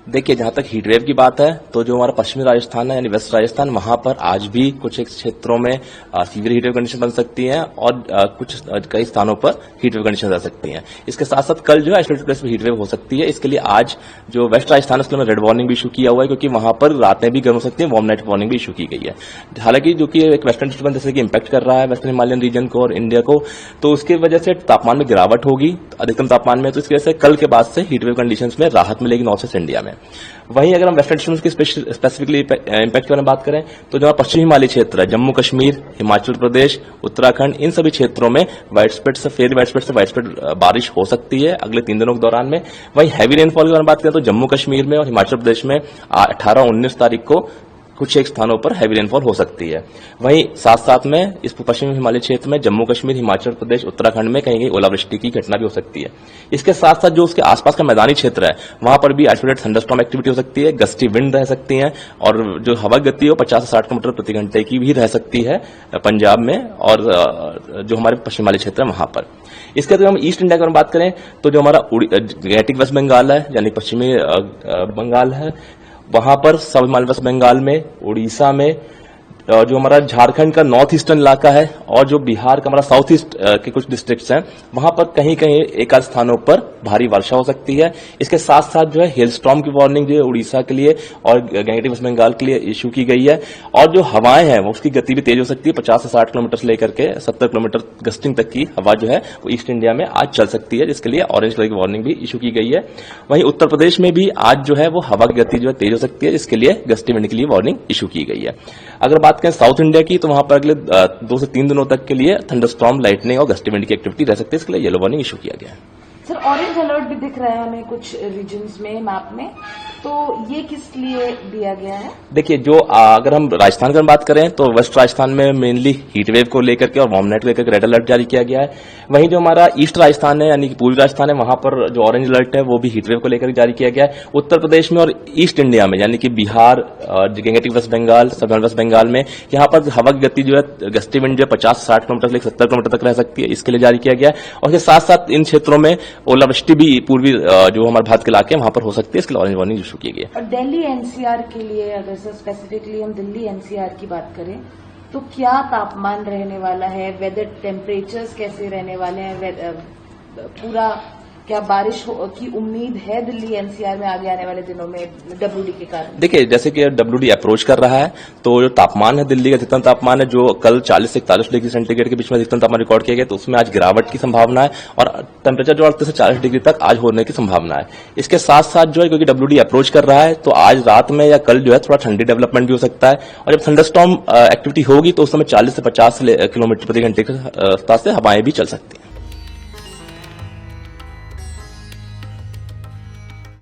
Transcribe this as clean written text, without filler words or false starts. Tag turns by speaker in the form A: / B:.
A: देखिए, जहां तक हीट वेव की बात है तो जो हमारा पश्चिमी राजस्थान है यानी वेस्ट राजस्थान, वहां पर आज भी कुछ एक क्षेत्रों में सीवियर हीट वेव कंडीशन बन सकती हैं और कुछ कई स्थानों पर हीट वेव कंडीशन रह सकती हैं। इसके साथ साथ कल जो है आइसोलेटेड प्लेस पर हीट वेव हो सकती है। इसके लिए आज जो वेस्ट राजस्थान है उसके लिए रेड वार्निंग भी इशू किया हुआ है, क्योंकि वहां पर रातें भी गर्म हो सकती है, वार्म नाइट वार्निंग भी इशू की गई है। हालांकि जो कि एक वेस्टर्न डिस्टर्बेंस जैसे कि इंपैक्ट कर रहा है वेस्टर्न हिमालयन रीजन को और इंडिया को, तो उसकी वजह से तापमान में गिरावट होगी अधिकतम तापमान में, तो इसकी वजह से कल के बाद से हीट वेव कंडीशन में राहत मिलेगी नॉर्थ ईस्ट इंडिया में। वहीं अगर हम वेस्टर्न डिस्टर्बेंस की स्पेसिफिकली इंपैक्ट के बारे में बात करें तो जो पश्चिमी हिमालय क्षेत्र है, जम्मू कश्मीर, हिमाचल प्रदेश, उत्तराखंड, इन सभी क्षेत्रों में वाइड स्प्रेड बारिश हो सकती है अगले 3 दिनों के दौरान में। वहीं हैवी रेनफॉल के बारे में बात करें तो जम्मू कश्मीर में और हिमाचल प्रदेश में 18-19 तारीख को कुछ एक स्थानों पर हैवी रेनफॉल हो सकती है। वहीं साथ साथ में इस पश्चिमी हिमालय क्षेत्र में जम्मू कश्मीर, हिमाचल प्रदेश, उत्तराखंड में कहीं कहीं ओलावृष्टि की घटना भी हो सकती है। इसके साथ साथ जो उसके आसपास का मैदानी क्षेत्र है वहां पर भी आइसोलेटेड थंडरस्टॉर्म एक्टिविटी हो सकती है, गस्टी विंड रह सकती है और जो हवा गति है 50 से 60 किलोमीटर प्रति घंटे की भी रह सकती है पंजाब में और जो हमारे पश्चिमी हिमालय क्षेत्र है वहां पर। इसके अगर हम ईस्ट इंडिया की बात करें तो जो हमारा गेटिक वेस्ट बंगाल है यानी पश्चिमी बंगाल है, वहां पर सब हिमालय वेस्ट बंगाल में, उड़ीसा में, जो हमारा झारखंड का नॉर्थ ईस्टर्न इलाका है और जो बिहार का हमारा साउथ ईस्ट के कुछ डिस्ट्रिक्ट्स हैं वहां पर कहीं कहीं एक आध स्थानों पर भारी वर्षा हो सकती है। इसके साथ साथ जो है हेल स्टॉर्म की वार्निंग जो है उड़ीसा के लिए और गेटिक वेस्ट बंगाल के लिए इशू की गई है। और जो हवाएं हैं वो उसकी गति भी तेज हो सकती है, 50 से 60 किलोमीटर से लेकर के 70 किलोमीटर गस्टिंग तक की हवा जो है वो ईस्ट इंडिया में आज चल सकती है, जिसके लिए ऑरेंज कलर की वार्निंग भी इशू की गई है। वहीं उत्तर प्रदेश में भी आज जो है वो हवा की गति जो है तेज हो सकती है, जिसके लिए गस्टी विंड के लिए वार्निंग इशू की गई है। अगर बात करें साउथ इंडिया की तो वहां पर अगले 2 से 3 दिनों तक के लिए थंडरस्टॉर्म, लाइटनिंग और गस्टी विंड की एक्टिविटी रह सकती है, इसके लिए येलो वार्निंग इशू किया गया है।
B: सर, ऑरेंज अलर्ट भी दिख रहा है हमें कुछ रीजन्स में मैप में, तो ये किस लिए दिया गया है?
A: देखिए, जो अगर हम राजस्थान की बात करें तो वेस्ट राजस्थान में मेनली हीट वेव को लेकर के और वार्म नाइट को लेकर रेड अलर्ट जारी किया गया है। वहीं जो हमारा ईस्ट राजस्थान है यानी कि पूर्वी राजस्थान है वहां पर जो ऑरेंज अलर्ट है वो भी हीट वेव को लेकर जारी किया गया है। उत्तर प्रदेश में और ईस्ट इंडिया में यानी कि बिहार, गेटिक वेस्ट बंगाल, सब वेस्ट बंगाल में यहाँ पर हवा की गति जो है गस्टी विंड जो 50 से 60 किलोमीटर से 70 किलोमीटर तक रह सकती है, इसके लिए जारी किया गया है। और इसके साथ साथ इन क्षेत्रों में ओलावृष्टि भी पूर्वी जो हमारे भारत के इलाके हैं वहां पर हो सकती है, इसके लिए ऑरेंज वार्निंग इशू की गई है।
B: और दिल्ली एनसीआर के लिए अगर सर स्पेसिफिकली हम दिल्ली एनसीआर की बात करें तो क्या तापमान रहने वाला है, वेदर टेम्परेचर्स कैसे रहने वाले हैं, पूरा क्या बारिश की उम्मीद है दिल्ली एनसीआर में आगे आने वाले दिनों में डब्ल्यूडी के कारण? देखिए,
A: जैसे कि डब्ल्यूडी अप्रोच कर रहा है तो जो तापमान है दिल्ली का अधिकतम तापमान है जो कल 40 से 41 डिग्री सेंटीग्रेड के बीच में अधिकतम तापमान रिकॉर्ड किया गया, तो उसमें आज गिरावट की संभावना है और टेम्परेचर जो 38 से 40 डिग्री तक आज होने की संभावना है। इसके साथ साथ जो है क्योंकि डब्ल्यूडी अप्रोच कर रहा है तो आज रात में या कल जो है थोड़ा ठंडी डेवलपमेंट भी हो सकता है और जब थंडरस्टॉर्म एक्टिविटी होगी तो उस समय 40 से 50 किलोमीटर प्रति घंटे के रफ्तार से हवाएं भी चल सकती है।